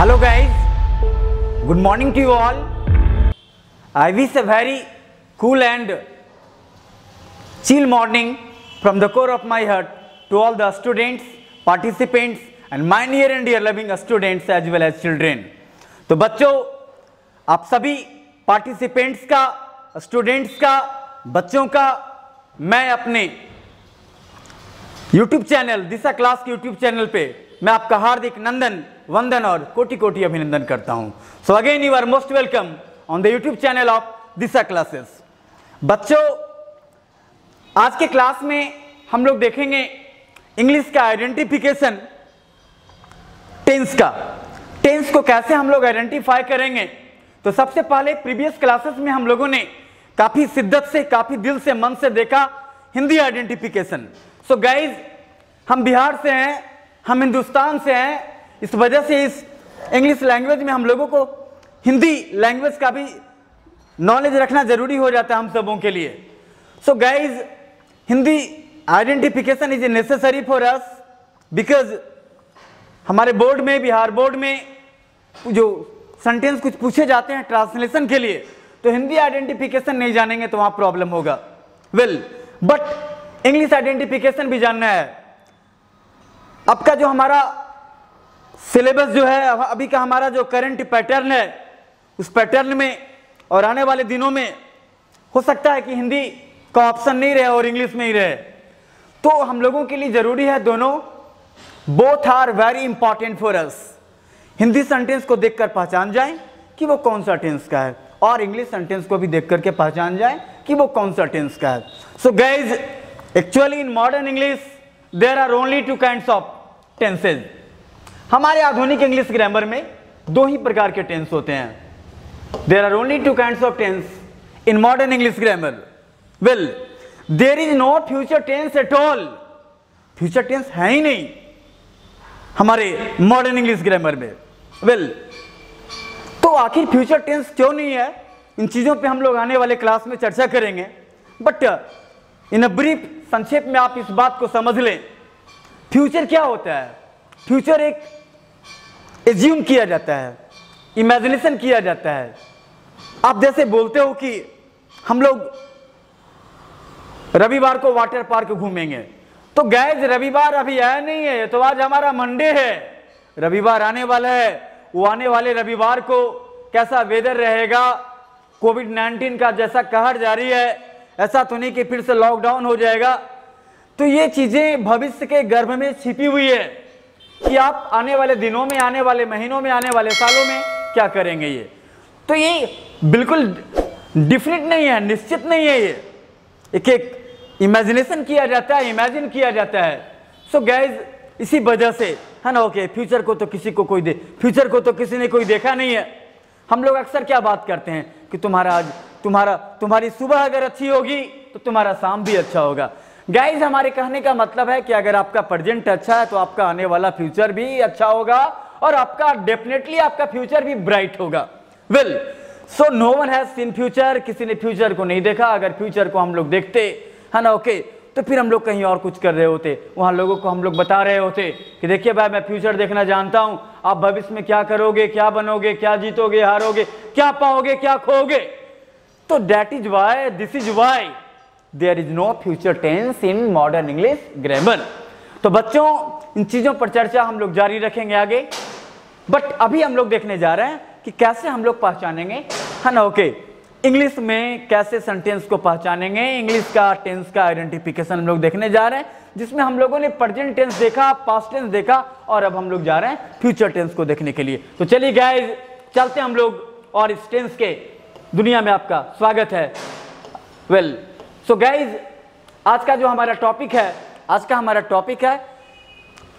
Hello guys, good morning to you all. I wish a very cool and chill morning from the core of my heart to all the students, participants and my near and dear loving students as well as children. तो बच्चों, आप सभी participants का, students का, बच्चों का मैं अपने YouTube चैनल दिशा क्लास के YouTube चैनल पे मैं आपका हार्दिक नंदन वंदन और कोटि कोटि अभिनंदन करता हूं। So again you are most welcome on the YouTube channel of Disha classes. बच्चों, आज के क्लास में हम लोग देखेंगे इंग्लिश का आइडेंटिफिकेशन, टेंस का। टेंस को कैसे हम लोग आइडेंटिफाई करेंगे। तो सबसे पहले प्रीवियस क्लासेस में हम लोगों ने काफी शिद्दत से, काफी दिल से, मन से देखा हिंदी आइडेंटिफिकेशन। सो गाइज, हम बिहार से हैं, हम हिंदुस्तान से हैं, इस वजह से इस इंग्लिश लैंग्वेज में हम लोगों को हिंदी लैंग्वेज का भी नॉलेज रखना जरूरी हो जाता है हम सबों के लिए। So guys, Hindi identification is a necessary for us because हमारे बोर्ड में, बिहार बोर्ड में जो सेंटेंस कुछ पूछे जाते हैं ट्रांसलेशन के लिए, तो हिंदी आइडेंटिफिकेशन नहीं जानेंगे तो वहां प्रॉब्लम होगा। बट इंग्लिश आइडेंटिफिकेशन भी जानना है। अब का जो हमारा सिलेबस जो है, अभी का हमारा जो करंट पैटर्न है, उस पैटर्न में और आने वाले दिनों में हो सकता है कि हिंदी का ऑप्शन नहीं रहे और इंग्लिश में ही रहे। तो हम लोगों के लिए जरूरी है दोनों, both are very important for us. Hindi sentence को देखकर पहचान जाएं कि वो कौन सा टेंस का है और इंग्लिश सेंटेंस को भी देख करके पहचान जाएं कि वो कौन सा टेंस का है। So guys, actually in modern English there are only two kinds of tenses. हमारे आधुनिक इंग्लिश ग्रामर में दो ही प्रकार के टेंस होते हैं। There are only two kinds of tense in modern English grammar. Well, there is no future tense at all. Future tense है ही नहीं हमारे मॉडर्न इंग्लिश ग्रामर में। वेल, तो आखिर फ्यूचर टेंस क्यों नहीं है, इन चीजों पे हम लोग आने वाले क्लास में चर्चा करेंगे। बट इन अ ब्रीफ, संक्षेप में आप इस बात को समझ लें, फ्यूचर क्या होता है। फ्यूचर एक एज्यूम किया जाता है, इमेजिनेशन किया जाता है। आप जैसे बोलते हो कि हम लोग रविवार को वाटर पार्क घूमेंगे, तो गैज रविवार अभी आया नहीं है, तो आज हमारा मंडे है, रविवार आने वाला है। वो आने वाले रविवार को कैसा वेदर रहेगा, कोविड-19 का जैसा कहर जारी है, ऐसा तो नहीं कि फिर से लॉकडाउन हो जाएगा। तो ये चीजें भविष्य के गर्भ में छिपी हुई है कि आप आने वाले दिनों में, आने वाले महीनों में, आने वाले सालों में क्या करेंगे। ये तो ये बिल्कुल डिफिनिट नहीं है, निश्चित नहीं है। ये एक इमेजिनेशन किया जाता है, इमेजिन किया जाता है। सो गाइज, इसी वजह से है ना, ओके, फ्यूचर को तो फ्यूचर को तो किसी ने कोई देखा नहीं है। हम लोग अक्सर क्या बात करते हैं कि तुम्हारी सुबह अगर अच्छी होगी तो तुम्हारा शाम भी अच्छा होगा। गाइज, हमारे कहने का मतलब है कि अगर आपका प्रेजेंट अच्छा है तो आपका आने वाला फ्यूचर भी अच्छा होगा और आपका डेफिनेटली आपका फ्यूचर भी ब्राइट होगा। Well, so no one has seen future. किसी ने फ्यूचर को नहीं देखा। अगर फ्यूचर को हम लोग देखते है ना, ओके, तो फिर हम लोग कहीं और कुछ कर रहे होते। वहां लोगों को हम लोग बता रहे होते कि देखिए भाई, मैं फ्यूचर देखना जानता हूं, आप भविष्य में क्या करोगे, क्या बनोगे, क्या जीतोगे, हारोगे, क्या पाओगे, क्या खोओगे। तो that is why, this is why there is no future tense in modern English grammar. तो बच्चों, इन चीजों पर चर्चा हम लोग जारी रखेंगे आगे। बट अभी हम लोग देखने जा रहे हैं कि कैसे हम लोग पहचानेंगे, है ना, ओके, इंग्लिश में कैसे सेंटेंस को पहचानेंगे। इंग्लिश का टेंस का आइडेंटिफिकेशन हम लोग देखने जा रहे हैं, जिसमें हम लोगों ने प्रेजेंट टेंस देखा, पास्ट टेंस देखा और अब हम लोग जा रहे हैं फ्यूचर टेंस को देखने के लिए। तो चलिए गाइज, चलते हैं हम लोग और इस टेंस के दुनिया में आपका स्वागत है। वेल, सो गाइज, आज का हमारा टॉपिक है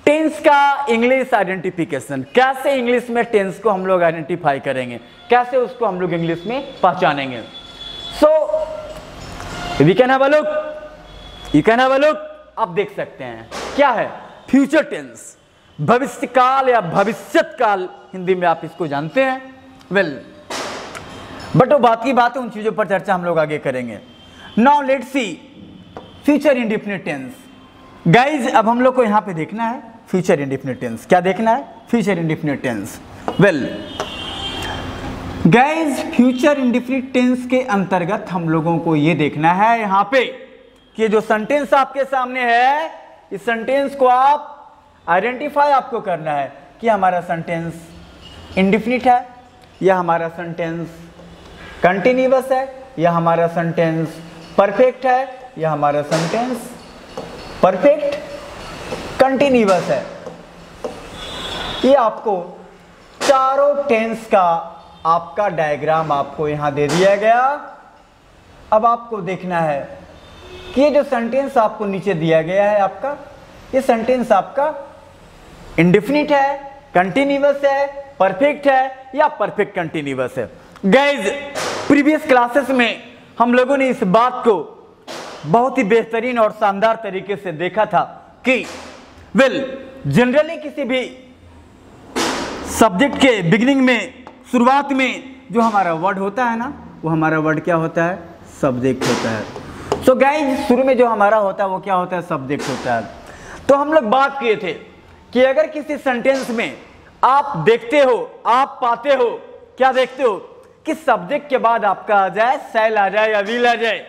टेंस का इंग्लिश आइडेंटिफिकेशन। कैसे इंग्लिश में टेंस को हम लोग आइडेंटिफाई करेंगे, कैसे उसको हम लोग इंग्लिश में पहचानेंगे। So we can have a look. आप देख सकते हैं क्या है फ्यूचर टेंस, भविष्य काल या भविष्यत काल, हिंदी में आप इसको जानते हैं। वेल, बट वो बात की बात है, उन चीजों पर चर्चा हम लोग आगे करेंगे। Now let's see future indefinite tense. Guys, अब हम लोग को यहां पे देखना है फ्यूचर इंडेफिनिट टेंस। क्या देखना है? Future indefinite tense. Well guys, future indefinite tense के अंतर्गत हम लोगों को ये देखना है यहाँ पे कि जो सेंटेंस आपके सामने है, इस सेंटेंस को आप आइडेंटिफाई आपको करना है कि हमारा सेंटेंस इंडेफिनिट है या हमारा सेंटेंस कंटिन्यूअस है या हमारा सेंटेंस परफेक्ट है या हमारा सेंटेंस परफेक्ट कंटिन्यूअस है। ये आपको चारों टेंस का आपका डायग्राम आपको यहां दे दिया गया। अब आपको देखना है कि ये जो सेंटेंस आपको नीचे दिया गया है आपका, ये सेंटेंस आपका इंडेफिनिट है, कंटिन्यूअस है, परफेक्ट है या परफेक्ट कंटिन्यूअस है। गाइज, प्रीवियस क्लासेस में हम लोगों ने इस बात को बहुत ही बेहतरीन और शानदार तरीके से देखा था कि जनरली किसी भी सब्जेक्ट के बिगिनिंग में, शुरुआत में जो हमारा वर्ड होता है ना, वो हमारा वर्ड क्या होता है? सब्जेक्ट होता है। सो गाइज, शुरू में जो हमारा होता है वो क्या होता है? सब्जेक्ट होता है। तो हम लोग बात किए थे कि अगर किसी सेंटेंस में आप देखते हो, आप पाते हो, क्या देखते हो कि सब्जेक्ट के बाद आपका आ जाए शैल आ जाए या विल आ जाए।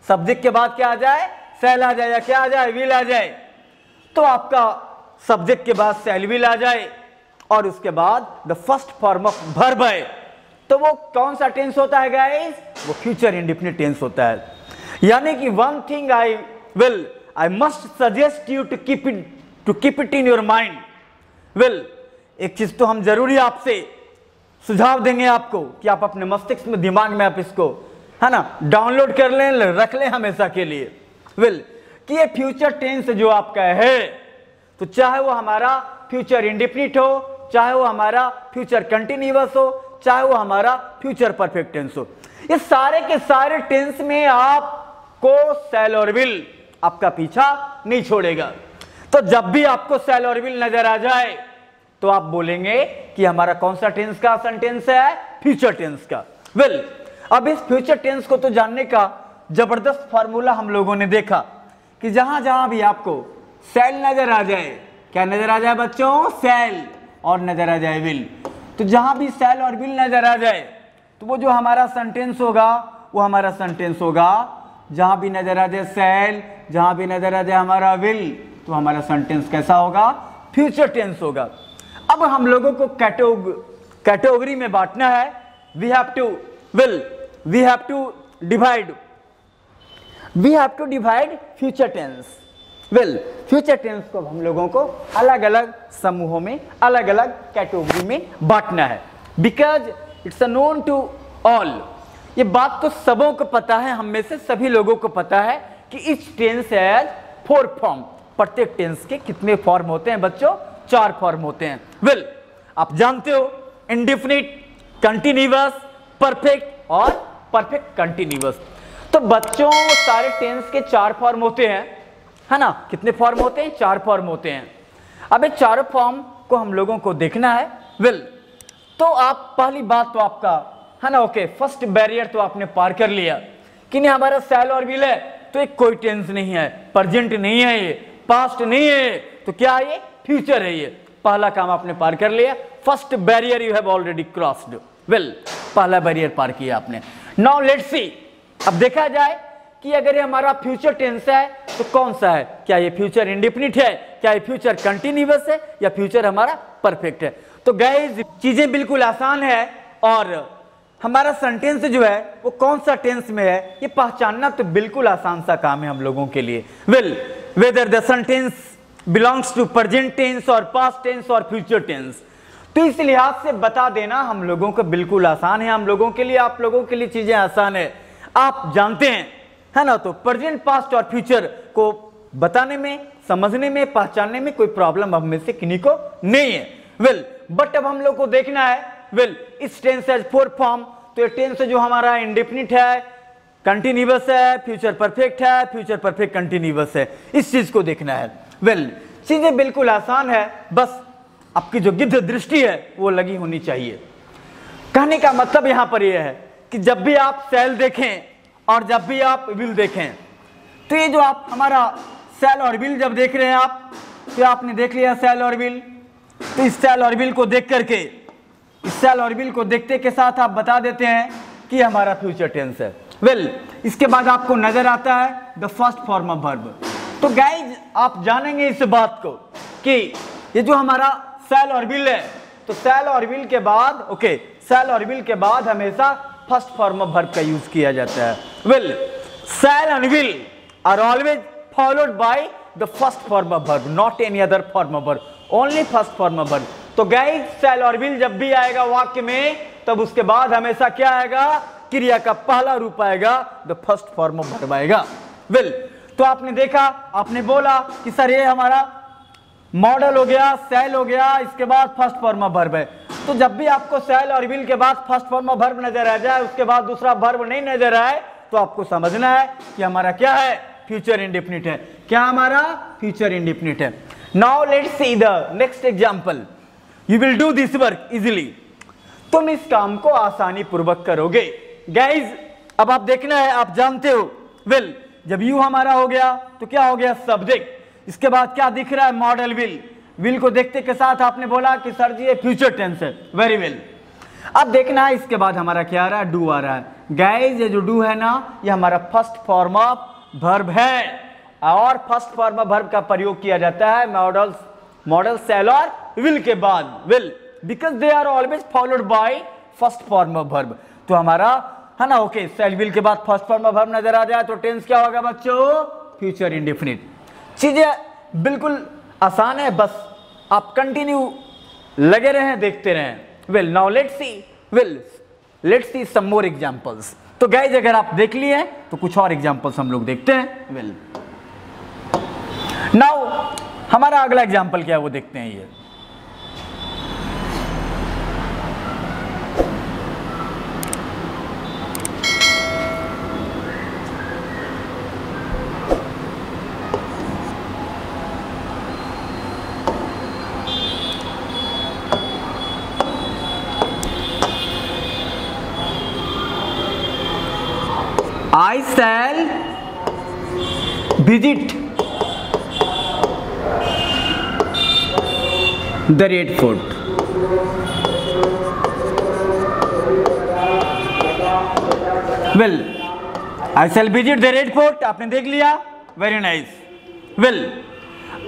सब्जेक्ट के बाद क्या आ जाए? शैल आ जाए या क्या आ जाए? विल आ जाए। तो आपका सब्जेक्ट के बाद शैल विल आ जाए और उसके बाद the first form of verb है, तो वो कौन सा टेंस होता है गाइस? वो फ्यूचर इंडेफिनिट टेंस होता है। यानी कि one thing I must suggest you to keep it in your mind. एक चीज तो हम जरूरी आपसे सुझाव देंगे आपको कि आप अपने मस्तिष्क में, दिमाग में आप इसको, है ना, डाउनलोड कर लें, रख लें हमेशा के लिए। कि ये फ्यूचर टेंस जो आपका है, तो चाहे वो हमारा फ्यूचर इंडेफिनिट हो, चाहे वो हमारा फ्यूचर कंटिन्यूअस हो, चाहे वो हमारा फ्यूचर परफेक्ट टेंस हो, ये सारे के सारे टेंस में आपको शैल और विल आपका पीछा नहीं छोड़ेगा। तो जब भी आपको शैल और विल नजर आ जाए तो आप बोलेंगे कि हमारा कौन सा टेंस का सेंटेंस है? फ्यूचर टेंस का। अब इस फ्यूचर टेंस को तो जानने का जबरदस्त फार्मूला हम लोगों ने देखा कि जहां जहां भी आपको शैल नजर आ जाए, क्या नजर आ जाए बच्चों? शैल, और नजर आ जाए विल। तो जहां भी शैल और विल नजर आ जाए तो वो जो हमारा सेंटेंस होगा वो हमारा सेंटेंस होगा। जहां भी नजर आ जाए शैल, जहां भी नजर आ जाए हमारा विल, तो हमारा सेंटेंस कैसा होगा? फ्यूचर टेंस होगा। अब हम लोगों को कैटेगरी में बांटना है। We have to divide future tense. Future tense को हम लोगों को अलग अलग समूहों में, अलग अलग कैटेगरी में बांटना है। Because it's known to all. ये बात तो सबों को पता है, हम में से सभी लोगों को पता है कि इच टेंस हैज 4 फॉर्म। प्रत्येक टेंस के कितने फॉर्म होते हैं बच्चों? 4 फॉर्म होते हैं। आप जानते हो, इंडेफिनिट, कंटिन्यूअस, परफेक्ट और परफेक्ट कंटिन्यूअस। तो बच्चों सारे टेंस के 4 फॉर्म होते हैं, है ना? कितने फॉर्म होते हैं? 4 फॉर्म होते हैं। अब ये चारों फॉर्म को हम लोगों को देखना है। तो आप पहली बात तो आपका, है ना, ओके, फर्स्ट बैरियर तो आपने पार कर लिया कि नहीं हमारा शैल और विल है, तो एक कोई टेंस नहीं है, प्रेजेंट नहीं है, ये पास्ट नहीं है, तो क्या है? ये फ्यूचर है। ये पहला काम आपने पार कर लिया। First barrier you have already crossed. पहला बैरियर पार किया आपने। नाउ लेट्स सी, अब देखा जाए कि अगर ये हमारा फ्यूचर टेंस है तो कौन सा है? क्या ये फ्यूचर इंडेफिनिट है, क्या ये फ्यूचर कंटिन्यूअस है, या फ्यूचर हमारा परफेक्ट है? तो गाइस, चीजें बिल्कुल आसान है और हमारा सेंटेंस जो है वो कौन सा टेंस में है ये पहचानना तो बिल्कुल आसान सा काम है हम लोगों के लिए। Whether the sentence belongs to present tense और पास्ट टेंस और फ्यूचर टेंस। तो इस लिहाज से बता देना हम लोगों को बिल्कुल आसान है, हम लोगों के लिए, आप लोगों के लिए चीजें आसान है। आप जानते हैं, है ना? तो प्रेजेंट, पास्ट और फ्यूचर को बताने में, समझने में, पहचानने में कोई प्रॉब्लम हम में से किन्हीं को नहीं है। बट अब हम लोग को देखना है, इस टेंस हैज 4 फॉर्म। तो ये टेंस जो हमारा इंडेफिनिट है, कंटिन्यूअस है, फ्यूचर परफेक्ट है, फ्यूचर परफेक्ट कंटिन्यूअस है, इस चीज को देखना है। चीजें बिल्कुल आसान है, बस आपकी जो गिद्ध दृष्टि है वो लगी होनी चाहिए। कहने का मतलब यहां पर यह है कि जब भी आप शैल देखें और जब भी आप विल देखें, तो ये जो आप हमारा शैल और विल जब देख रहे हैं आप, तो आपने देख लिया शैल और विल। तो इस शैल और विल को देख करके इस सेल और विल को देखते के साथ आप बता देते हैं कि हमारा फ्यूचर टेंस है। वेल, इसके बाद आपको नजर आता है the first form of verb. तो गाइज आप जानेंगे इस बात को कि ये जो हमारा सेल और विल है, तो सेल और विल के बाद सेल और विल के बाद हमेशा फर्स्ट फॉर्म ऑफ वर्ब का यूज किया जाता है। Well, shall and will are always followed by the first form of verb, not any other form of verb, only first form of verb. तो guys shall और will जब भी आएगा वाक्य में, तब उसके बाद हमेशा क्या आएगा, क्रिया का पहला रूप आएगा, the first form of verb आएगा। वेल, तो आपने देखा, आपने बोला कि सर ये हमारा मॉडल हो गया, सेल हो गया, इसके बाद फर्स्ट फॉर्म ऑफ वर्ब है। तो जब भी आपको सेल और विल के बाद फर्स्ट फॉर्म ऑफ वर्ब नजर आ जाए, उसके बाद दूसरा वर्ब नहीं नजर आए, तो आपको समझना है कि हमारा क्या है, फ्यूचर इंडेफिनिट है। क्या हमारा फ्यूचर इंडेफिनिट है। Now let's see the next example. You will do this work easily. तुम इस काम को आसानी पूर्वक करोगे। गाइज अब आप देखना है, आप जानते हो, वेल जब यू हमारा हो गया तो क्या हो गया, सब्जेक्ट। इसके बाद क्या दिख रहा है, मॉडल विल। विल को देखते के साथ आपने बोला कि सर जी ये फ्यूचर टेंस है। वेरी वेल, अब देखना है इसके बाद हमारा क्या आ रहा है, डू आ रहा है। गाइज ये जो डू है ना, ये हमारा फर्स्ट फॉर्म ऑफ वर्ब है, और फर्स्ट फॉर्म ऑफ वर्ब का प्रयोग किया जाता है मॉडल सेल और विल के बाद। Will because they are always followed by first form of verb. तो हमारा है ना, सेल विल के बाद फर्स्ट फॉर्म ऑफ वर्ब नजर आ जाए तो टेंस क्या होगा बच्चों, फ्यूचर इंडेफिनिट। चीजें बिल्कुल आसान है, बस आप कंटिन्यू लगे रहें, देखते रहें। Well now let's see some more examples. तो गाइज अगर आप देख लिए तो कुछ और एग्जांपल्स हम लोग देखते हैं। वेल नाउ हमारा अगला एग्जांपल क्या है वो देखते हैं। ये I shall visit the Red Fort. Well, I shall visit the Red Fort. आपने देख लिया, very nice. Well,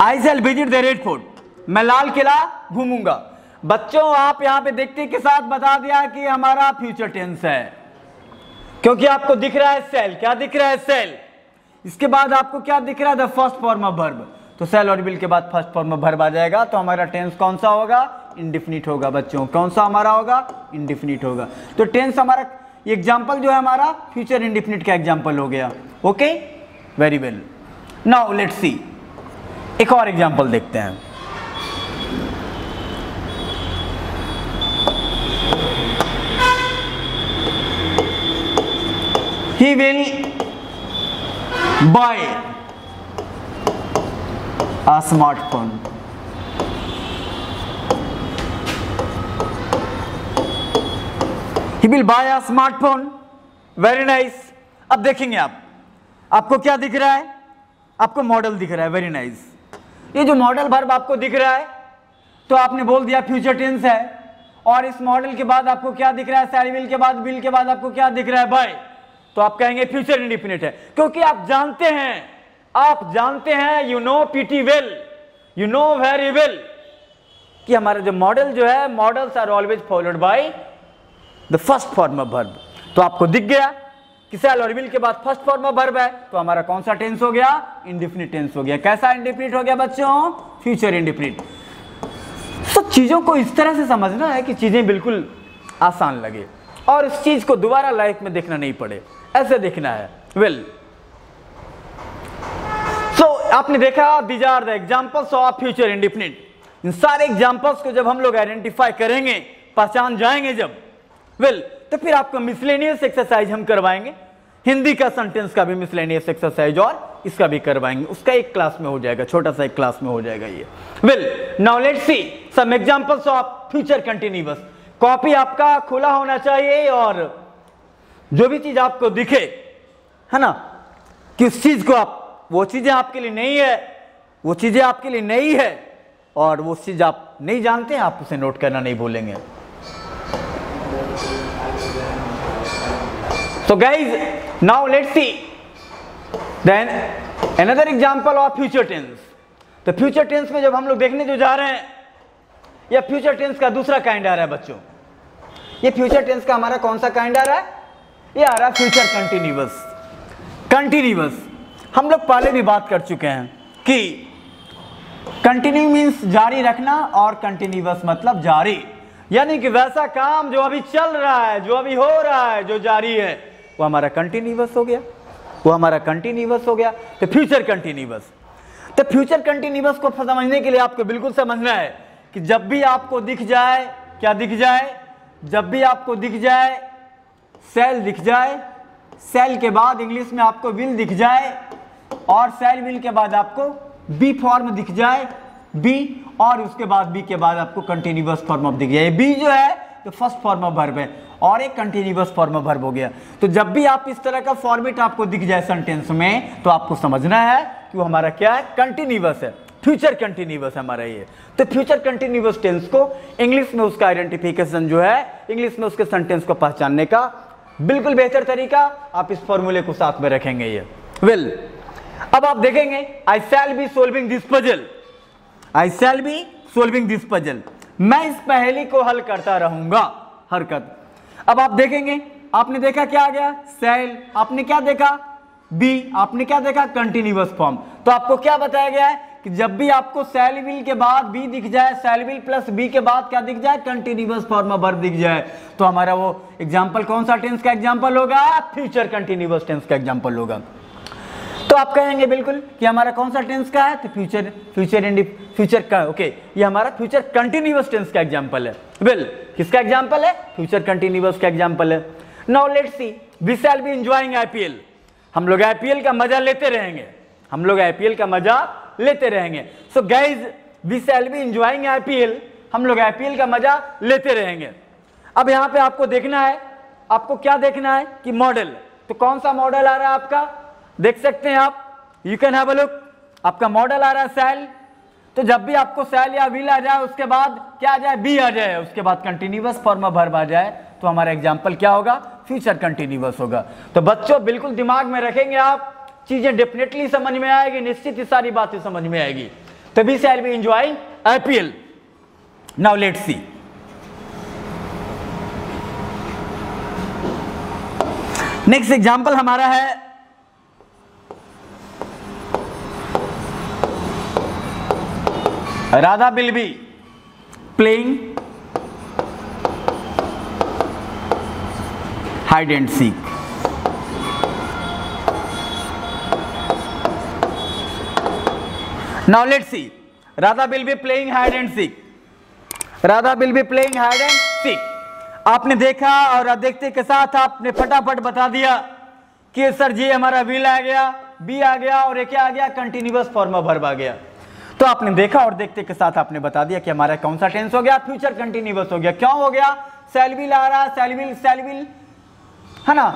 I shall visit the Red Fort. मैं लाल किला घूमूंगा। बच्चों आप यहाँ पे देखते के साथ बता दिया कि हमारा फ्यूचर टेंस है, क्योंकि आपको दिख रहा है सेल। क्या दिख रहा है, सेल। इसके बाद आपको क्या दिख रहा है, the first form of verb. तो सेल और विल के बाद फर्स्ट फॉर्म ऑफ वर्ब आ जाएगा, तो हमारा टेंस कौन सा होगा, इंडेफिनिट होगा। बच्चों कौन सा हमारा होगा, इंडेफिनिट होगा। तो टेंस हमारा एग्जाम्पल जो है हमारा फ्यूचर इंडेफिनिट का एग्जाम्पल हो गया। Okay, very well. Now let's सी एक और एग्जाम्पल देखते हैं। He will buy a smartphone. He will buy a smartphone. Very nice. अब देखेंगे आपको क्या दिख रहा है, आपको मॉडल दिख रहा है। Very nice. ये जो मॉडल वर्ब आपको दिख रहा है, तो आपने बोल दिया फ्यूचर टेंस है, और इस मॉडल के बाद आपको क्या दिख रहा है, शैल विल के बाद विल के बाद आपको क्या दिख रहा है, बाय। तो आप कहेंगे फ्यूचर इंडेफिनिट है, क्योंकि आप जानते हैं you know pretty well, you know very well कि हमारा जो मॉडल जो है, models are always followed by the first form of verb. तो आपको दिख गया कि शैल और विल के बाद फर्स्ट फॉर्म ऑफ वर्ब है, तो हमारा कौन सा टेंस हो गया, इंडेफिनिट टेंस हो गया। कैसा इंडेफिनिट हो गया बच्चों, फ्यूचर इंडेफिनिट। सब चीजों को इस तरह से समझना है कि चीजें बिल्कुल आसान लगे और इस चीज को दोबारा लाइफ में देखना नहीं पड़े, ऐसे देखना है। वेल सो आपने देखा, these are the examples of future indefinite. इन सारे एग्जांपल्स को जब हम लोग आइडेंटिफाई करेंगे, पहचान जाएंगे जब, वेल तो फिर आपको मिसलेनियस एक्सरसाइज हम करवाएंगे। हिंदी का सेंटेंस का भी मिसलेनियस एक्सरसाइज और इसका भी करवाएंगे। उसका एक क्लास में हो जाएगा, छोटा सा एक क्लास में हो जाएगा ये। Well now let's see some examples of future continuous. Copy आपका खुला होना चाहिए और जो भी चीज आपको दिखे, है ना, कि उस चीज को आप, वो चीजें आपके लिए नहीं है, वो चीजें आपके लिए नहीं है, और वो चीज आप नहीं जानते हैं, आप उसे नोट करना नहीं भूलेंगे। So guys, now let's see then another example of future tense. तो फ्यूचर टेंस में जब हम लोग देखने जो जा रहे हैं, या फ्यूचर टेंस का दूसरा काइंड आ रहा है बच्चों। ये फ्यूचर टेंस का हमारा कौन सा काइंड आ रहा है? ये आ रहा है फ्यूचर कंटिन्यूअस। कंटिन्यूअस हम लोग पहले भी बात कर चुके हैं कि कंटिन्यू मीन्स जारी रखना और कंटिन्यूअस मतलब जारी, यानी कि वैसा काम जो अभी चल रहा है, जो अभी हो रहा है, जो जारी है, वो हमारा कंटिन्यूअस हो गया, वो हमारा कंटिन्यूअस हो गया। तो फ्यूचर कंटिन्यूअस। तो फ्यूचर कंटिन्यूअस को समझने के लिए आपको बिल्कुल समझना है कि जब भी आपको दिख जाए, क्या दिख जाए? जब भी आपको दिख जाए सेल दिख जाए, सेल के बाद इंग्लिश में आपको विल दिख जाए, और सेल विल के बाद आपको बी फॉर्म दिख जाए, बी, और उसके बाद बी के बाद आपको कंटिन्यूअस फॉर्म ऑफ दिख जाए। बी जो है तो फर्स्ट फॉर्म ऑफ वर्ब है और एक कंटिन्यूअस फॉर्म ऑफ वर्ब हो गया। तो जब भी आप इस तरह का फॉर्मेट आपको दिख जाए सेंटेंस में, तो आपको समझना है कि वो हमारा क्या है? कंटिन्यूअस है, फ्यूचर कंटिन्यूअस हमारा ये। तो फ्यूचर कंटिन्यूअस टेंस को इंग्लिश में उसका आइडेंटिफिकेशन जो है, इंग्लिश में उसके सेंटेंस को पहचानने का बिल्कुल बेहतर तरीका आप इस फॉर्मूले को साथ में रखेंगे ये। वेल, अब आप देखेंगे I shall be solving this puzzle, I shall be solving this puzzle, मैं इस पहेली को हल करता रहूंगा। हरकत। अब आप देखेंगे, आपने देखा क्या आ गया? सेल। आपने क्या देखा? बी। आपने क्या देखा? Continuous form. तो आपको क्या बताया गया है कि जब भी आपको सेल विल के बाद बी दिख जाए, सेल विल प्लस बी के बाद क्या दिख जाए? कंटिन्यूअस फॉर्म ऑफ वर्ब दिख जाए, तो हमारा वो एग्जांपल कौन सा टेंस का एग्जांपल होगा? फ्यूचर कंटिन्यूअस टेंस का एग्जांपल होगा। तो आप कहेंगे बिल्कुल कि हमारा कौन सा टेंस का है? तो फ्यूचर का। ओके, ये हमारा फ्यूचर कंटिन्यूअस टेंस का एग्जांपल है। वेल, किसका एग्जांपल है? फ्यूचर कंटिन्यूअस का एग्जांपल है। Now let's see, we shall be enjoying IPL, हम लोग आईपीएल का मजा लेते रहेंगे, हम लोग आईपीएल का मजा लेते रहेंगे। So guys, we shall be enjoying IPL, हम लोग आईपीएल का मजा लेते रहेंगे। अब यहां पे आपको देखना है, आपको क्या देखना है कि मॉडल। तो कौन सा मॉडल आ रहा है आपका? देख सकते हैं आप, you can have a look, आपका मॉडल आ रहा है सेल। तो जब भी आपको सेल या विल आ जाए, उसके बाद क्या आ जाए? बी आ जाए, उसके बाद कंटिन्यूअस फॉर्म ऑफ वर्ब आ जाए, तो हमारा एग्जांपल क्या होगा? फ्यूचर कंटिन्यूअस होगा। तो बच्चों बिल्कुल दिमाग में रखेंगे आप, चीजें डेफिनेटली समझ में आएगी, निश्चित ही सारी बातें समझ में आएगी। तो we shall be enjoying IPL. Now let's see, next example हमारा है Radha will be playing hide and seek. Now let's see. Radha will be playing hide and seek. Radha will be playing hide and seek. आपने देखा और देखते के साथ आपने फटाफट बता दिया कि सर जी हमारा विल आ गया, बी आ गया और क्या आ गया? कंटिन्यूअस फॉर्म ऑफ वर्ब आ गया। तो आपने देखा और देखते के साथ आपने बता दिया कि हमारा कौन सा टेंस हो गया? फ्यूचर कंटिन्यूअस हो गया। क्यों हो गया? सेल विल आ रहा है, सेल विल है ना,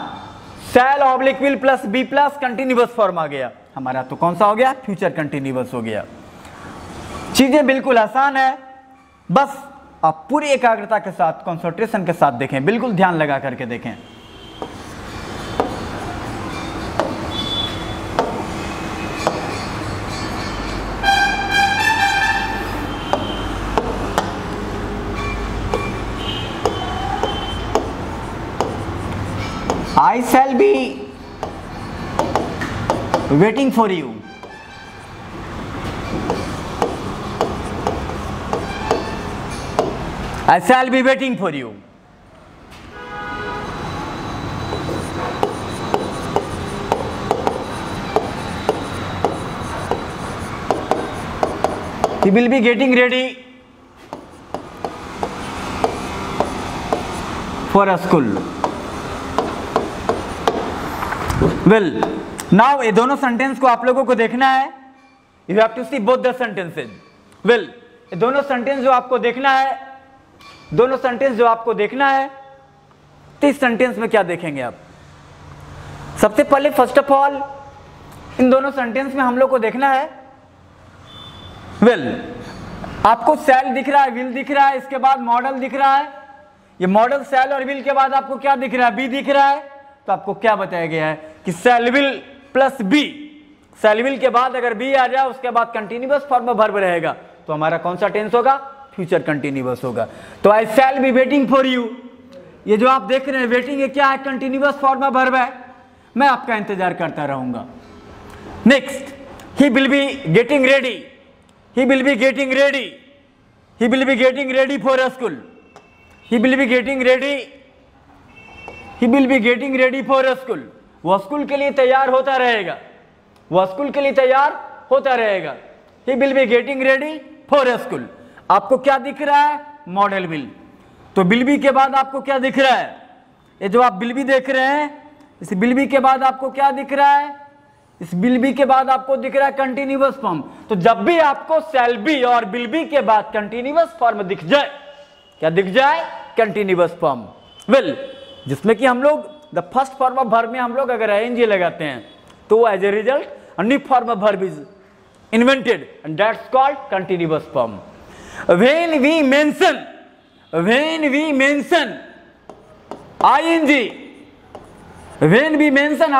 shall oblique will plus be plus continuous form आ गया हमारा, तो कौन सा हो गया? फ्यूचर कंटिन्यूअस हो गया। चीजें बिल्कुल आसान है, बस आप पूरी एकाग्रता के साथ, कंसंट्रेशन के साथ देखें, बिल्कुल ध्यान लगा करके देखें। I shall be waiting for you. I shall be waiting for you. He will be getting ready for a school. Well, now ये दोनों सेंटेंस को आप लोगों को देखना है, you have to see both the sentences. Well, ये दोनों सेंटेंस जो आपको देखना है, दोनों सेंटेंस जो आपको देखना है, तो इस सेंटेंस में क्या देखेंगे आप? सबसे पहले फर्स्ट ऑफ ऑल इन दोनों सेंटेंस में हम लोग को देखना है, वेल, आपको सेल दिख रहा है, विल दिख रहा है, इसके बाद मॉडल दिख रहा है। ये मॉडल सेल और विल के बाद आपको क्या दिख रहा है? बी दिख रहा है। तो आपको क्या बताया गया है कि shall will plus be, shall will के बाद अगर बी आ जाए उसके बाद कंटिन्यूअस फॉर्म ऑफ वर्ब रहेगा तो हमारा कौन सा टेंस होगा, फ्यूचर कंटिन्यूअस होगा। तो I shall be waiting for you, ये जो आप देख रहे हैं वेटिंग ये क्या है, कंटिन्यूअस फॉर्म ऑफ वर्ब है, मैं आपका इंतजार करता रहूंगा। Next, he will be getting ready, he will be getting ready, he will be getting ready for school, he will be getting ready, he will be getting ready for school, वह school के लिए तैयार होता रहेगा, वह school के लिए तैयार होता रहेगा। He will be getting ready for school, आपको क्या दिख रहा है, मॉडल विल। तो विल बी के बाद आपको क्या दिख रहा है, ये जो आप विल बी देख रहे हैं इस विल बी के बाद आपको क्या दिख रहा है, इस विल बी के बाद आपको दिख रहा है कंटिन्यूअस फॉर्म। तो जब भी आपको शैल बी और विल बी के बाद कंटिन्यूअस फॉर्म दिख जाए, क्या दिख जाए, कंटिन्यूअस फॉर्म, वेल जिसमें कि हम लोग the first form of verb में हम लोग अगर आईएनजी लगाते हैं तो as a result a new form of verb is invented and that's called continuous form. When we mention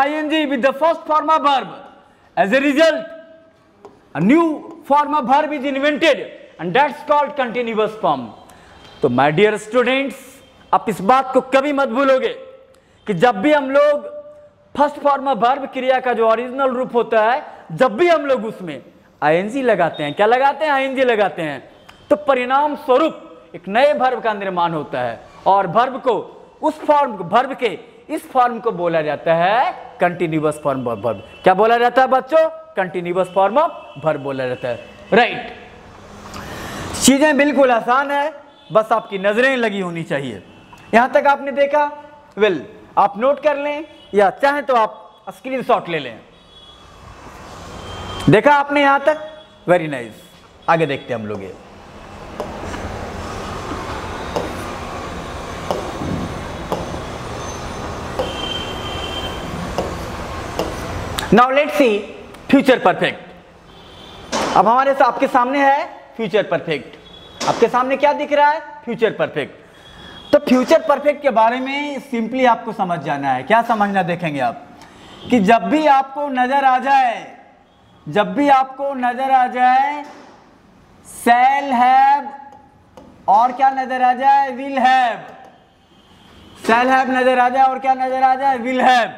ing with the first form of verb, as a result a new form of verb is invented and that's called continuous form. तो my dear students, आप इस बात को कभी मत भूलोगे कि जब भी हम लोग फर्स्ट फॉर्म ऑफ वर्ब क्रिया का जो ओरिजिनल रूप होता है, जब भी हम लोग उसमें आईएनजी लगाते हैं, क्या लगाते हैं, आईएनजी लगाते हैं, तो परिणाम स्वरूप एक नए वर्ब का निर्माण होता है और वर्ब को उस फॉर्म, वर्ब के इस फॉर्म को बोला जाता है कंटिन्यूअस फॉर्म ऑफ वर्ब। क्या बोला जाता है बच्चों, कंटिन्यूअस फॉर्म ऑफ वर्ब बोला जाता है, राइट। चीजें बिल्कुल आसान है, बस आपकी नजरें लगी होनी चाहिए। यहां तक आपने देखा, वेल आप नोट कर लें या चाहें तो आप स्क्रीनशॉट ले लें। देखा आपने यहां तक, वेरी नाइस। आगे देखते हैं हम लोग ये। Now let's see future perfect. अब हमारे आपके सामने है फ्यूचर परफेक्ट। आपके सामने क्या दिख रहा है, फ्यूचर परफेक्ट। तो फ्यूचर परफेक्ट के बारे में सिंपली आपको समझ जाना है। क्या समझना, देखेंगे आप कि जब भी आपको नजर आ जाए, जब भी आपको नजर आ जाए शैल हैव और क्या नजर आ जाए, विल हैव, शैल हैव नजर आ जाए और क्या नजर आ जाए, विल हैव।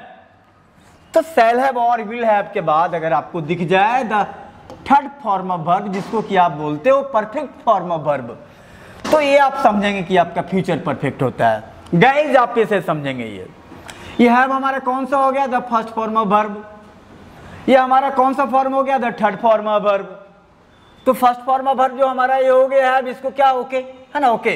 तो शैल हैव और विल हैव के बाद अगर आपको दिख जाए the third form of verb, जिसको कि आप बोलते हो परफेक्ट फॉर्म ऑफ वर्ब, तो ये आप समझेंगे कि आपका फ्यूचर परफेक्ट होता है। गाइज आप इसे समझेंगे। ये हैव हमारा कौन सा हो गया, the first form of verb. ये हमारा कौन सा फॉर्म हो गया, the third form of verb. तो फर्स्ट फॉर्म ऑफ वर्ब जो हमारा ये हो गया है, इसको क्या ओके है ना, ओके।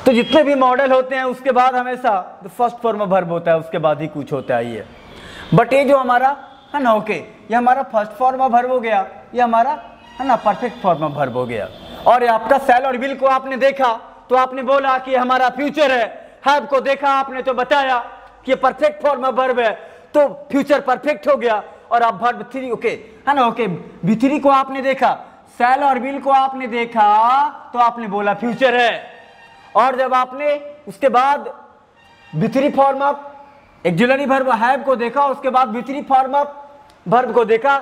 तो जितने भी मॉडल होते हैं उसके बाद हमेशा the first form of verb होता है, उसके बाद ही कुछ होता है ये। बट ये जो हमारा है ना ओके, ये हमारा फर्स्ट फॉर्म ऑफ वर्ब हो गया, ये हमारा है ना परफेक्ट फॉर्म ऑफ वर्ब हो गया। और आपका शैल और विल को आपने देखा तो आपने बोला कि हमारा फ्यूचर है। हैव को देखा आपने तो बताया कि परफेक्ट फॉर्म ऑफ वर्ब है, तो फ्यूचर परफेक्ट हो गया। और आप वर्ब थ्री ओके है ना ओके, बी थ्री को आपने देखा, शैल और विल को आपने देखा तो आपने बोला फ्यूचर है। और जब आपने उसके बाद B three form of auxiliary verb have को देखा, उसके बाद B three form of verb को देखा,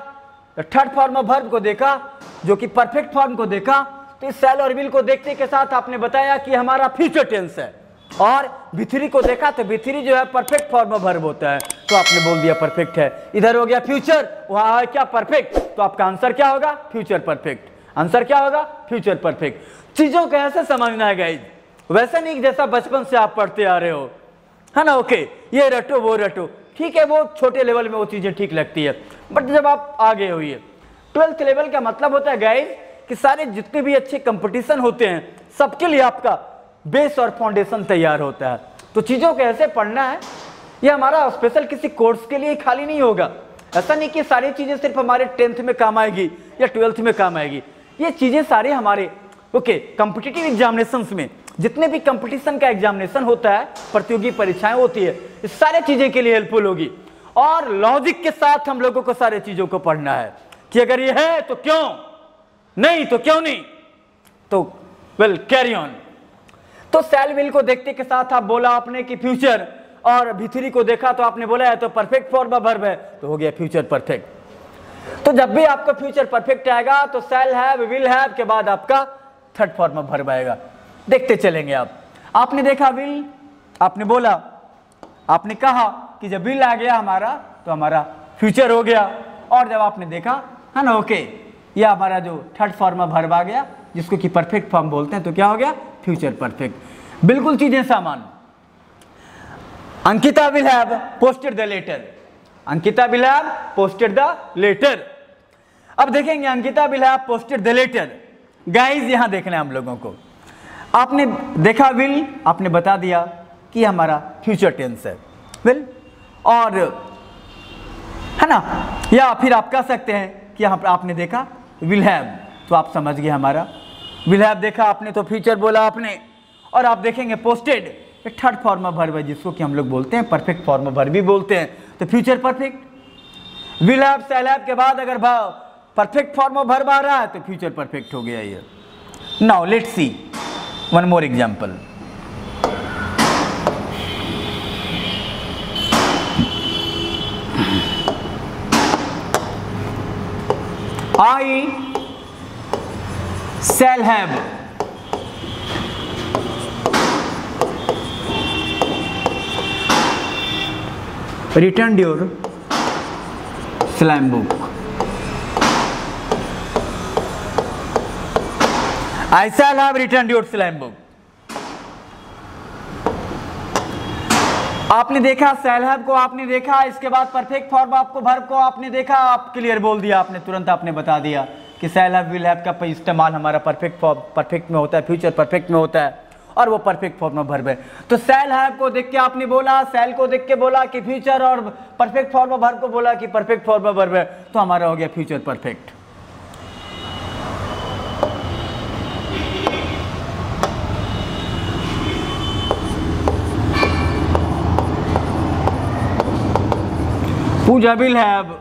थर्ड फॉर्म ऑफ वर्ब को देखा जो कि परफेक्ट फॉर्म को देखा, तो इस शैल और विल को देखने के साथ आपने बताया कि हमारा फ्यूचर टेंस है। और बी3 को देखा तो बी3 जो है परफेक्ट फॉर्म ऑफ वर्ब होता है, तो आपने बोल दिया परफेक्ट है। इधर हो गया फ्यूचर, वहां है क्या परफेक्ट, तो आपका आंसर क्या होगा, फ्यूचर परफेक्ट। आंसर क्या होगा, फ्यूचर परफेक्ट। चीजों को ऐसे समझना है गाइज, वैसा नहीं जैसा बचपन से आप पढ़ते आ रहे हो है ना ओके, ये रटो वो रटो, ठीक है वो छोटे लेवल में वो चीजें ठीक लगती है। बट जब आप आगे हुई 12th लेवल का मतलब होता है गाइज कि सारे जितने भी अच्छे कंपटीशन होते हैं सबके लिए आपका बेस और फाउंडेशन तैयार होता है। तो चीजों को ऐसे पढ़ना है, ये हमारा स्पेशल किसी कोर्स के लिए खाली नहीं होगा। ऐसा नहीं कि सारी चीजें सिर्फ हमारे 10th में काम आएगी या 12th में काम आएगी। ये चीजें सारे हमारे ओके कॉम्पिटिटिव एग्जामिनेशंस में, जितने भी कंपटीशन का एग्जामिनेशन होता है, प्रतियोगी परीक्षाएं होती है, इस सारे चीजें के लिए हेल्पफुल होगी। और लॉजिक के साथ हम लोगों को सारे चीजों को पढ़ना है कि अगर ये है तो क्यों नहीं, तो क्यों नहीं, तो वेल कैरी ऑन। तो शैल विल को देखते के साथ आप बोला आपने कि फ्यूचर, और V3 को देखा तो आपने बोला है तो परफेक्ट फॉर्म ऑफ वर्ब है, तो हो गया फ्यूचर परफेक्ट। तो जब भी आपका फ्यूचर परफेक्ट आएगा तो शैल हैव, विल हैव के बाद आपका थर्ड फॉर्म ऑफ वर्ब आएगा। देखते चलेंगे आप। आपने देखा विल, आपने बोला, आपने कहा कि जब विल आ गया हमारा तो हमारा फ्यूचर हो गया, और जब आपने देखा है ना ओके, यह हमारा जो थर्ड फॉर्म ऑफ वर्ब आ गया जिसको कि परफेक्ट फॉर्म बोलते हैं, तो क्या हो गया फ्यूचर परफेक्ट। बिल्कुल चीजें समान। Ankita will have posted the letter, Ankita will have posted the letter. अब देखेंगे Ankita will have posted the letter. Guys यहां देखना है हम लोगों को, आपने देखा विल, आपने बता दिया कि हमारा फ्यूचर टेंस है विल, और है ना, या फिर आप कह सकते हैं कि यहां पर आपने देखा विल हैव, तो आप समझ गए हमारा विल हैव देखा आपने तो फ्यूचर बोला आपने। और आप देखेंगे पोस्टेड एक थर्ड फॉर्म ऑफ वर्ब है जिसको कि हम लोग बोलते हैं परफेक्ट फॉर्म ऑफ वर्ब भी बोलते हैं, तो future perfect. Will have shall have के बाद अगर परफेक्ट फॉर्म ऑफ वर्ब आ रहा है तो फ्यूचर परफेक्ट हो गया ये। Now let's C one more example. I shall have returned your slam book. I shall have returned your slam book. आपने देखा शैल हैव को, आपने देखा, इसके बाद परफेक्ट फॉर्म आपको वर्ब को आपने देखा, आप क्लियर बोल दिया आपने, तुरंत आपने बता दिया कि शैल हैव विल हैव का इस्तेमाल हमारा परफेक्ट में होता है, फ्यूचर परफेक्ट में होता है, और वो परफेक्ट फॉर्म में वर्ब है। तो शैल हैव को देख के आपने बोला, शैल को देख के बोला कि फ्यूचर, और परफेक्ट फॉर्म में वर्ब को बोला कि परफेक्ट फॉर्म में वर्ब है, तो हमारा हो गया future perfect. Pooja will have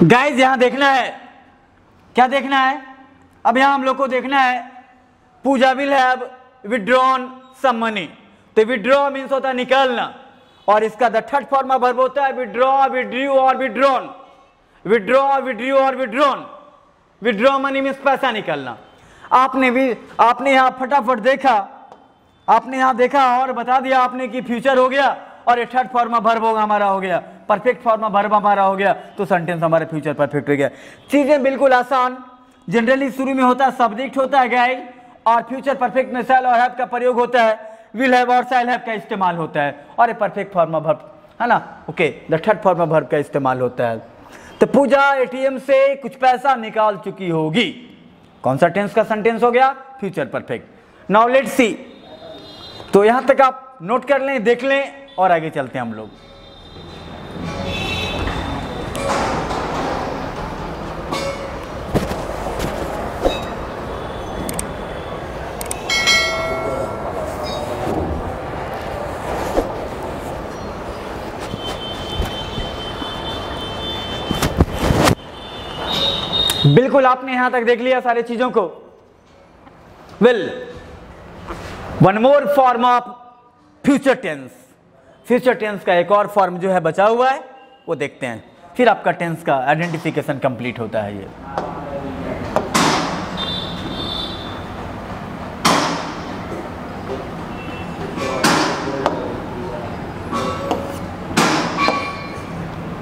guys, यहां देखना है, क्या देखना है, अब यहां हम लोग को देखना है Pooja will have withdrawn some money. तो विड्रॉ मीन्स होता है निकालना, और इसका the third form of verb होता है विड्रॉ, विड्रू और विड्रॉन। विड्रॉ, विड्रू और विड्रॉन। विड्रॉ मनी मीन्स पैसा निकालना। आपने यहां फटाफट देखा, आपने यहां देखा और बता दिया आपने कि फ्यूचर हो गया, और ये थर्ड फॉर्म ऑफ वर्ब हमारा हो गया, परफेक्ट फॉर्म ऑफ वर्ब हमारा हो गया, तो सेंटेंस हमारा फ्यूचर परफेक्ट हो गया। चीजें बिल्कुल आसान। जनरली शुरू में होता है सब्जेक्ट होता है गाइस, और फ्यूचर परफेक्ट में शैल और हैव का प्रयोग होता है, विल हैव और शैल हैव का इस्तेमाल होता है, और परफेक्ट फॉर्म ऑफ वर्ब है ना, okay, the third form of verb का इस्तेमाल होता है। तो पूजा एटीएम से कुछ पैसा निकाल चुकी होगी, कौन सा टेंस का सेंटेंस हो गया, फ्यूचर परफेक्ट। नाउ लेट्स सी। तो यहां तक आप नोट कर लें, देख लें, और आगे चलते हैं हम लोग। बिल्कुल आपने यहां तक देख लिया सारी चीजों को। Well, one more form of future tense. Future tense का एक और फॉर्म जो है बचा हुआ है, वो देखते हैं, फिर आपका टेंस का आइडेंटिफिकेशन कंप्लीट होता है। ये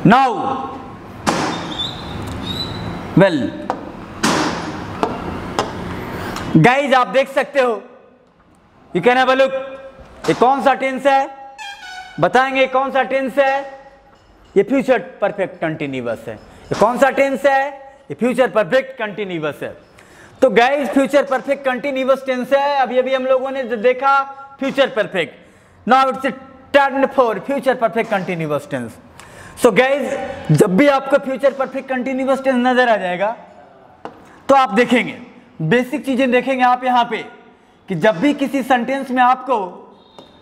नाउ वेल गाइज, आप देख सकते हो, you can have a look, ये कौन सा टेंस है, बताएंगे कौन सा टेंस है, ये फ्यूचर परफेक्ट कंटिन्यूअस है। ये कौन सा टेंस है, ये फ्यूचर परफेक्ट कंटिन्यूअस है। तो guys future perfect continuous tense है। अभी अभी हम लोगों ने देखा future perfect, now it's turn for future perfect continuous tense. So guys, जब भी आपको फ्यूचर परफेक्ट कंटिन्यूअस टेंस नजर आ जाएगा तो आप देखेंगे बेसिक चीजें देखेंगे आप यहाँ पे कि जब भी किसी सेंटेंस में आपको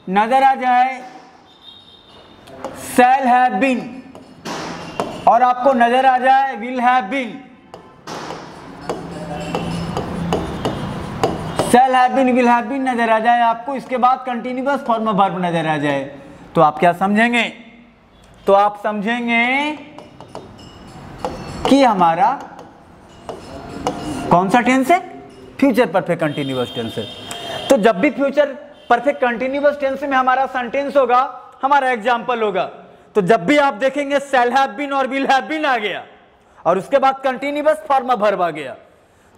नजर आ जाए शैल हैव बीन और आपको नजर आ जाए will have been, shall have been will have been नजर आ जाए आपको, इसके बाद कंटिन्यूअस फॉर्म ऑफ वर्ब नजर आ जाए, तो आप क्या समझेंगे? तो आप समझेंगे कि हमारा कौन सा टेंस है? फ्यूचर परफेक्ट कंटिन्यूअस टेंस है। तो जब भी फ्यूचर परफेक्ट कंटिन्यूअस टेंस में हमारा सेंटेंस होगा, हमारा एग्जांपल होगा, तो जब भी आप देखेंगे शैल हैव बीन और विल हैव बीन आ गया और उसके बाद कंटिन्यूअस फॉर्म ऑफ वर्ब आ गया,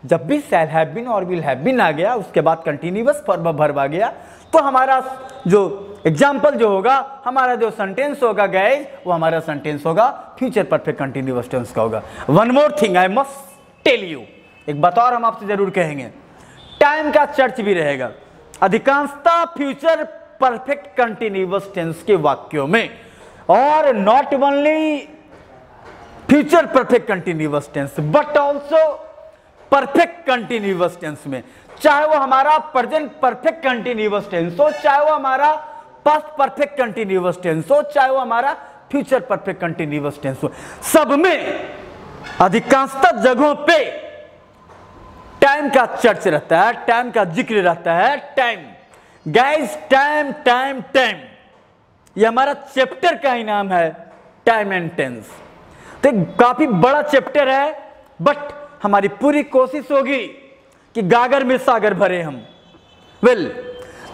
जब भी शैल हैव बीन और विल हैव बीन आ गया उसके बाद कंटिन्यूअस फॉर्म ऑफ वर्ब आ गया, तो हमारा जो एग्जाम्पल जो होगा, हमारा जो सेंटेंस होगा गाइस, वो हमारा सेंटेंस होगा फ्यूचर परफेक्ट कंटिन्यूअस टेंस का होगा। One more thing I must tell you, एक बात और हम आपसे जरूर कहेंगे, टाइम का चर्च भी रहेगा अधिकांशतः फ्यूचर परफेक्ट कंटिन्यूअस टेंस के वाक्यों में, और not only future perfect continuous tense but also perfect continuous tense में, चाहे वो हमारा प्रेजेंट परफेक्ट कंटिन्यूअस टेंस हो, चाहे वो हमारा पास्ट परफेक्ट कंटिन्यूअस टेंस हो, चाहे वो हमारा फ्यूचर परफेक्ट कंटिन्यूअस टेंस हो, सब में अधिकांशतः जगहों पे टाइम का चर्च रहता है, टाइम का जिक्र रहता है। Time guys, time time time, ये हमारा चैप्टर का ही नाम है, टाइम एंड टेंस। तो काफी बड़ा चैप्टर है, बट हमारी पूरी कोशिश होगी कि गागर में सागर भरे हम। वेल,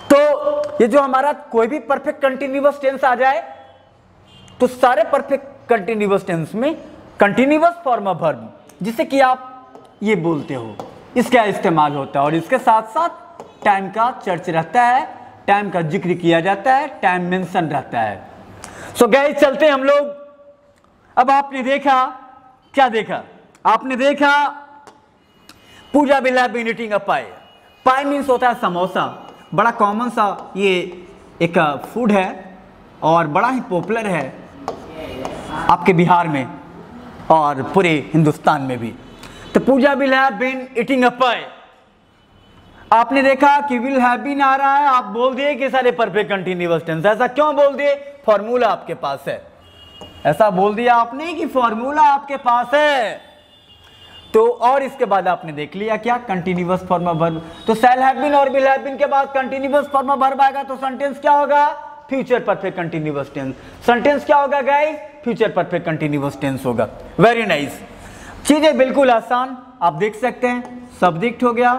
तो ये जो हमारा कोई भी परफेक्ट कंटिन्यूअस टेंस आ जाए, तो सारे परफेक्ट कंटिन्यूअस टेंस में कंटिन्यूअस फॉर्म ऑफ वर्ब, जिसे कि आप ये बोलते हो, इसका इस्तेमाल होता है, और इसके साथ साथ टाइम का चर्च रहता है, टाइम का जिक्र किया जाता है, टाइम मेंशन रहता है। सो गाइस, चलते हैं हम लोग। अब आपने देखा, क्या देखा? आपने देखा Pooja will have been eating a pie. Pie means होता है समोसा, बड़ा कॉमन सा ये एक फूड है और बड़ा ही पॉपुलर है आपके बिहार में और पूरे हिंदुस्तान में भी। तो Pooja will have been eating a pie, आपने देखा कि विल हैव बीन आ रहा है, आप बोल दिए कि सारे परफेक्ट कंटिन्यूअस टेंस। ऐसा क्यों बोल दिए? फॉर्मूला आपके पास है, ऐसा बोल दिया आपने कि फॉर्मूला आपके पास है। तो और इसके बाद आपने देख लिया क्या? Continuous form of verb. तो शैल हैव बीन और विल हैव बीन के बाद कंटिन्यूअस फॉर्म ऑफ वर्ब आएगा, तो सेंटेंस क्या होगा? Future perfect continuous tense. Sentence क्या होगा guys? Future perfect continuous tense होगा। वेरी नाइस, चीजें बिल्कुल आसान, आप देख सकते हैं। सब्जेक्ट हो गया,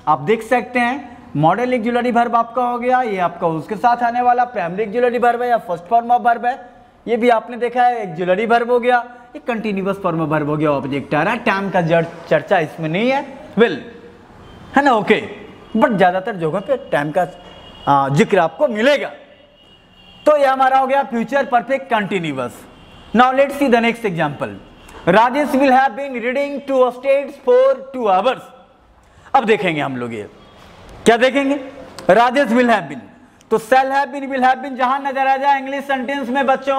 आप देख सकते हैं। मॉडल ऑक्सिलरी वर्ब आपका हो गया, ये आपका उसके साथ आने वाला प्राइमरी ऑक्सिलरी वर्ब है या फर्स्ट फॉर्म ऑफ वर्ब है, ये भी आपने देखा है ऑक्सिलरी वर्ब हो गया, ये कंटिन्यूअस फॉर्म ऑफ वर्ब हो गया, ऑब्जेक्ट आ रहा है। टाइम का चर्चा इसमें नहीं है, विल है ना, ओके, बट ज्यादातर जगहों पे टाइम का जिक्र आपको मिलेगा। तो ये हमारा हो गया future perfect continuous. Now let's see the next example. Rajesh will have been reading 2 states for 2 hours. अब देखेंगे हम लोग ये क्या देखेंगे? राजेश विल हैव बीन, तो shall have been will have been जहां नजर आ जाए इंग्लिश सेंटेंस में बच्चों,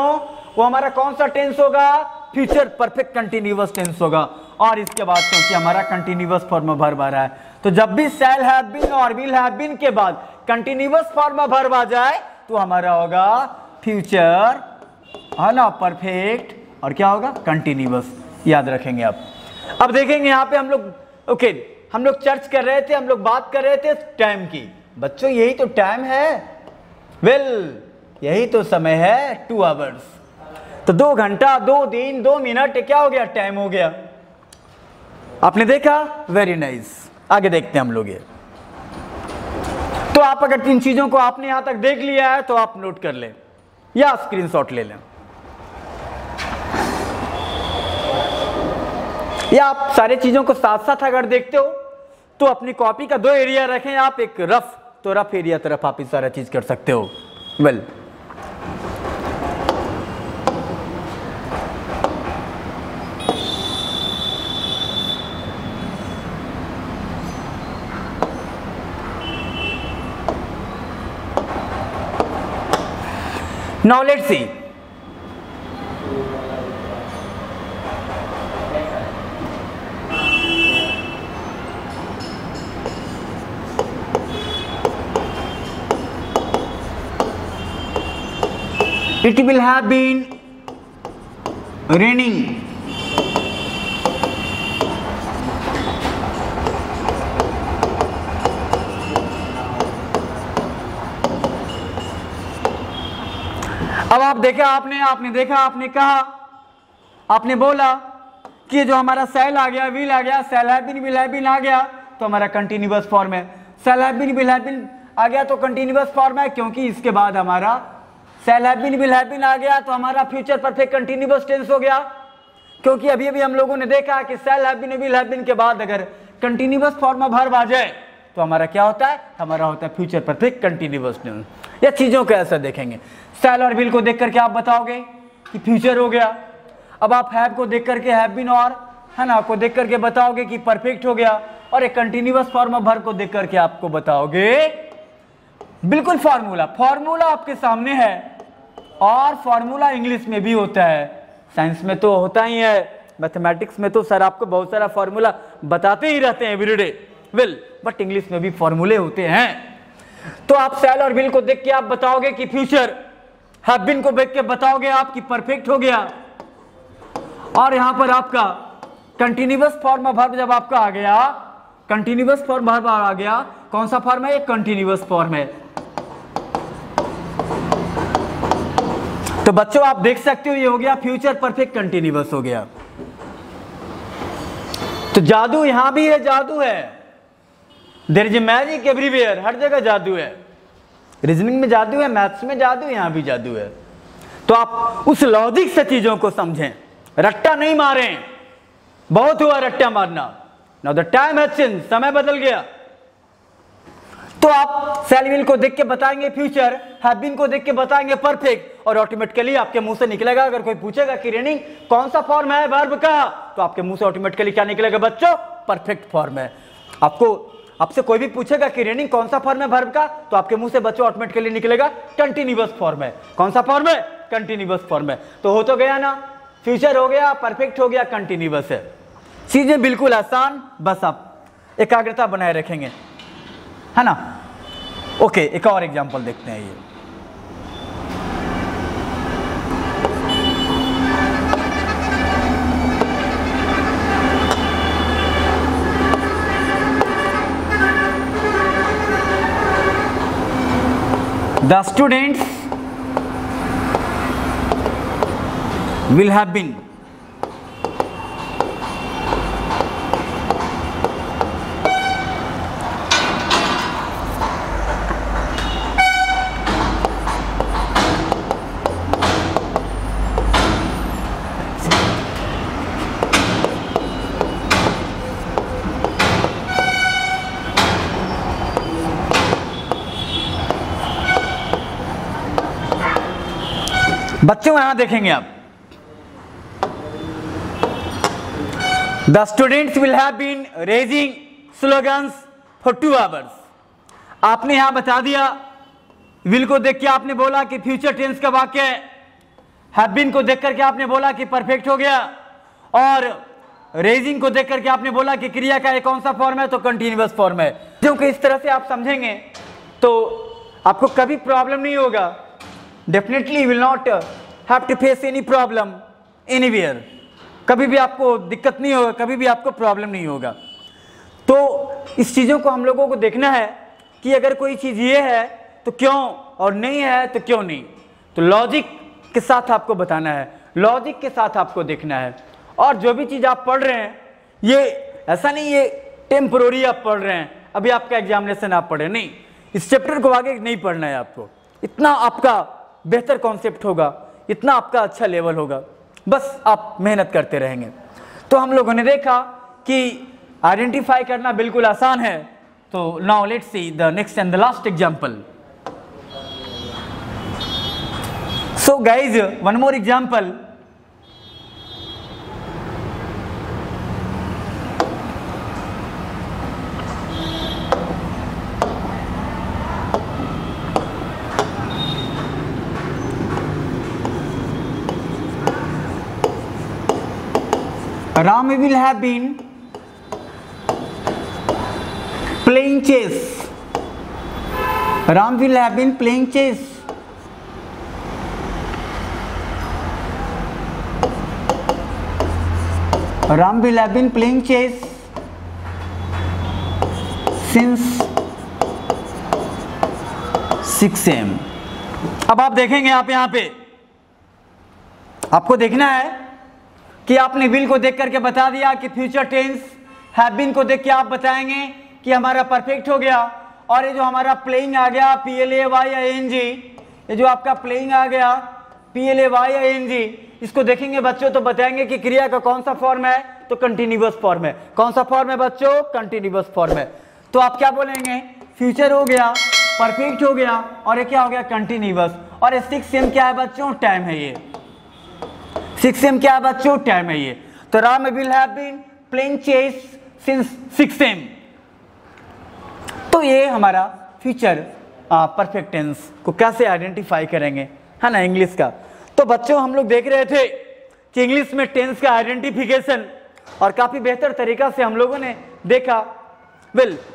वो हमारा कौन सा टेंस होगा? फ्यूचर परफेक्ट कंटिन्यूअस टेंस होगा। और इसके बाद क्योंकि हमारा कंटिन्यूअस फॉर्म ऑफ वर्ब आ रहा है, तो जब भी शैल हैव बीन और विल हैव बीन के बाद कंटिन्यूअस फॉर्म ऑफ वर्ब आ जाए, तो हमारा होगा फ्यूचर है ना परफेक्ट, और क्या होगा? कंटिन्यूअस। याद रखेंगे आप। अब देखेंगे यहाँ पे हम लोग, ओके, हम लोग चर्च कर रहे थे, हम लोग बात कर रहे थे टाइम की। बच्चों यही तो टाइम है, वेल यही तो समय है, 2 आवर्स। तो 2 घंटा, 2 दिन, 2 मिनट, क्या हो गया? टाइम हो गया। आपने देखा? Very nice. आगे देखते हैं हम लोग ये। तो आप अगर 3 चीजों को आपने यहां तक देख लिया है तो आप नोट कर लें या स्क्रीनशॉट ले लें, या आप सारे चीजों को साथ साथ अगर देखते हो तो अपनी कॉपी का 2 एरिया रखें आप, एक रफ, तो रफ एरिया तरफ आप ये सारा चीज कर सकते हो। Well, now let's see. It will have been raining. अब आप देखा, आपने देखा, आपने कहा, आपने बोला कि जो हमारा सेल आ गया, विल आ गया, shall have been, will have been आ गया तो हमारा कंटिन्यूअस फॉर्म है। Shall have been, will have been आ गया तो कंटिन्यूअस फॉर्म है, क्योंकि इसके बाद हमारा shall have been, will have been आ गया तो हमारा फ्यूचर परफेक्ट कंटिन्यूअस टेंस हो गया। क्योंकि अभी अभी हम लोगों ने देखा कि shall have been, will have been के बाद अगर कंटिन्यूअस फॉर्म में वर्ब आ जाए तो हमारा क्या होता है, हमारा होता है फ्यूचर परफेक्ट कंटिन्यूअस टेंस। ये चीजों को ऐसा देखेंगे। सेल और विल को देख करके आप बताओगे कि फ्यूचर हो गया। अब आप हैव को देख करके, हैव बीन और है ना को देख करके बताओगे कि परफेक्ट हो गया, और एक कंटिन्यूअस फॉर्म ऑफ वर्ब को देख करके आपको बताओगे बिल्कुल फॉर्मूला। फॉर्मूला आपके सामने है, और फॉर्मूला इंग्लिश में भी होता है, साइंस में तो होता ही है, मैथमेटिक्स में तो सर आपको बहुत सारा फॉर्मूला बताते ही रहते हैं एवरीडे, विल, बट इंग्लिश में भी फॉर्मूले होते हैं। तो आप सेल और विल को देख के आप बताओगे कि फ्यूचर, हैव बीन को देख के बताओगे आप कि परफेक्ट हो गया, और यहां पर आपका कंटिन्यूअस फॉर्म ऑफ वर्ब जब आपका आ गया, कंटिन्यूअस फॉर्म वर्ब आ गया, कौन सा फॉर्म है, एक कंटिन्यूअस फॉर्म है। तो बच्चों आप देख सकते हो ये हो गया फ्यूचर परफेक्ट कंटिन्यूअस हो गया। तो जादू यहां भी है, जादू है, देयर इज मैजिक एवरीवेयर, हर जगह जादू है। रीजनिंग में जादू है, मैथ्स में जादू है, यहां भी जादू है। तो आप उस लॉजिक से चीजों को समझें, रट्टा नहीं मारें, बहुत हुआ रट्टा मारना। Now the time has changed, समय बदल गया। तो आप सेल विल को देख के बताएंगे फ्यूचर, हैव बीन को देख के बताएंगे परफेक्ट, और ऑटोमेटिकली आपके मुंह से निकलेगा, अगर कोई पूछेगा कि रेनिंग कौन सा फॉर्म है वर्ब का, तो आपके मुंह से ऑटोमेटिकली क्या निकलेगा बच्चों, परफेक्ट फॉर्म है। आपसे कोई भी पूछेगा कि रेनिंग कौन सा फॉर्म है वर्ब का, तो आपके मुंह से बच्चों ऑटोमेटिकली निकलेगा कंटिन्यूअस फॉर्म है। कौन सा फॉर्म है, कंटिन्यूअस फॉर्म है। तो हो तो गया ना, फ्यूचर हो गया, परफेक्ट हो गया, कंटिन्यूअस है। चीजें बिल्कुल आसान, बस आप एकाग्रता बनाए रखेंगे, है ना। ओके, एक और एग्जांपल देखते हैं। ये the students will have been बच्चों यहां देखेंगे आप, the students will have been raising slogans for 2 hours। आपने यहां बता दिया, विल को देख के आपने बोला कि फ्यूचर टेंस का वाक्य है, हैव बीन को देख करके आपने बोला कि परफेक्ट हो गया, और रेजिंग को देख करके आपने बोला कि क्रिया का एक कौन सा फॉर्म है, तो कंटिन्यूअस फॉर्म है। क्योंकि इस तरह से आप समझेंगे तो आपको कभी प्रॉब्लम नहीं होगा, definitely will not have to face any problem anywhere, कभी भी आपको दिक्कत नहीं होगा, कभी भी आपको प्रॉब्लम नहीं होगा। तो इस चीज़ों को हम लोगों को देखना है कि अगर कोई चीज़ ये है तो क्यों, और नहीं है तो क्यों नहीं। तो लॉजिक के साथ आपको बताना है, लॉजिक के साथ आपको देखना है। और जो भी चीज़ आप पढ़ रहे हैं, ये ऐसा नहीं ये टेम्पररी आप पढ़ रहे हैं, अभी आपका एग्जामिनेशन आप पढ़े नहीं, इस चैप्टर को आगे नहीं पढ़ना है आपको। इतना आपका बेहतर कॉन्सेप्ट होगा, इतना आपका अच्छा लेवल होगा, बस आप मेहनत करते रहेंगे। तो हम लोगों ने देखा कि आइडेंटिफाई करना बिल्कुल आसान है। तो now let's see the next and the last example. So guys, one more example. Ram will have been playing chess. Ram will have been playing chess. Ram will have been playing chess since 6 AM। अब आप देखेंगे आप यहाँ पे आपको देखना है कि आपने विल को देख करके बता दिया कि फ्यूचर टेंस, हैव बीन को देख के आप बताएंगे कि हमारा परफेक्ट हो गया, और ये जो हमारा प्लेइंग आ गया PLAYING, ये जो आपका प्लेइंग आ गया PLAYING, इसको देखेंगे बच्चों तो बताएंगे कि क्रिया का कौन सा फॉर्म है, तो कंटिन्यूअस फॉर्म है। कौन सा फॉर्म है बच्चों? कंटिन्यूअस फॉर्म है। तो आप क्या बोलेंगे? फ्यूचर हो गया, परफेक्ट हो गया, और ये क्या हो गया? कंटिन्यूअस। और 6 AM क्या है बच्चों? टाइम है ये। 6 AM क्या है बच्चों? टाइम है ये। तो Ram will have been playing chess since 6 AM। तो ये हमारा फ्यूचर परफेक्ट टेंस को कैसे आइडेंटिफाई करेंगे, है ना, इंग्लिश का। तो बच्चों हम लोग देख रहे थे कि इंग्लिश में टेंस का आइडेंटिफिकेशन और काफ़ी बेहतर तरीका से हम लोगों ने देखा।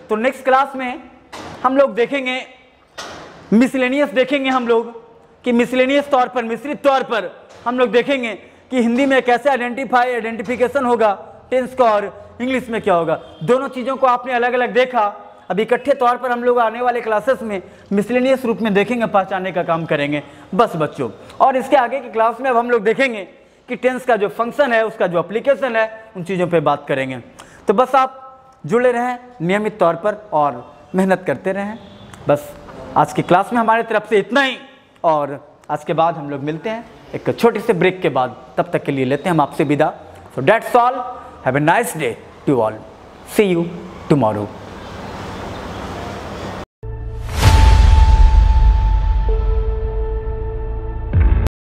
तो नेक्स्ट क्लास में हम लोग देखेंगे मिसलेनियस, देखेंगे हम लोग कि मिसलेनियस तौर पर, मिश्रित तौर पर हम लोग देखेंगे कि हिंदी में कैसे आइडेंटिफिकेशन होगा टेंस का और इंग्लिश में क्या होगा। दोनों चीज़ों को आपने अलग अलग देखा। अब इकट्ठे तौर पर हम लोग आने वाले क्लासेस में मिसलेनियस रूप में देखेंगे, पहचानने का काम करेंगे बस बच्चों। और इसके आगे की क्लास में अब हम लोग देखेंगे कि टेंस का जो फंक्शन है, उसका जो एप्लीकेशन है, उन चीज़ों पे बात करेंगे। तो बस आप जुड़े रहें नियमित तौर पर और मेहनत करते रहें। बस आज की क्लास में हमारे तरफ से इतना ही, और आज के बाद हम लोग मिलते हैं एक छोटे से ब्रेक के बाद। तब तक के लिए लेते हैं हम आपसे विदा। So that's all, have a nice day to all, see you tomorrow.